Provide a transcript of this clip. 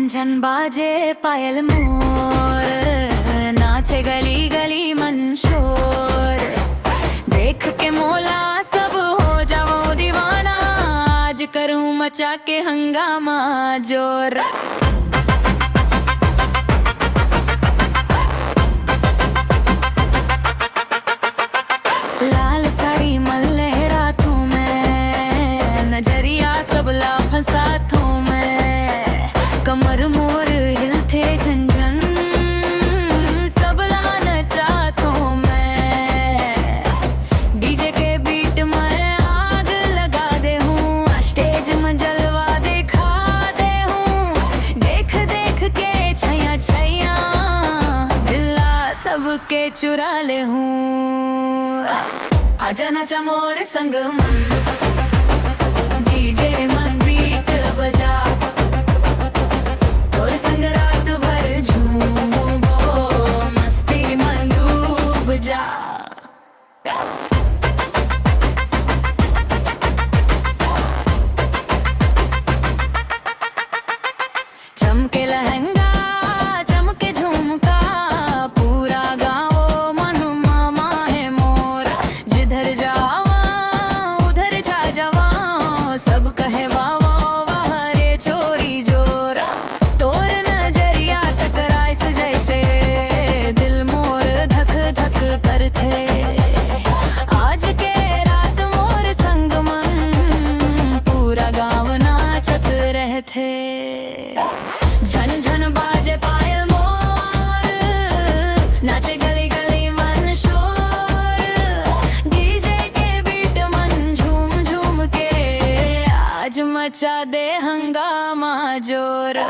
झन बाजे पायल मोर, नाचे गली गली मन शोर। देख के मोला सब हो जाओ दीवाना, आज करूं मचा के हंगामा जोर। लाल साड़ी मन लहरातों में, नजरिया सबला फंसातों में। कमर मोर हिलते झंझन, सबला नचातों में। डीजे के बीट में आग लगा दे हूँ, स्टेज में जलवा दिखा दे हूँ। देख देख के छैया छैया, दिला सबके चुरा ले हूँ। आजा नाचा मोर संग मन, डीजे मन बीट बजा। और संग रात भर झूमो, मस्ती में डूब जा। चमके लहंगा चमके झुमका, पूरा गाँव मन मामा है मोर। जिधर जावा उधर जा जावा, सब कहे वाह वाह रे चोरी जोर। तोर नजरिया टकराए से जैसे, दिल मोर धक धक करते। आज के रात मोर संग मन, पूरा गाँव नाचत रहते। झन झन बाजे पायल मोर, नाचे गली गली मन शोर। डीजे के बीट मन झूम झूम के, आज मचा दे हंगामा जोर।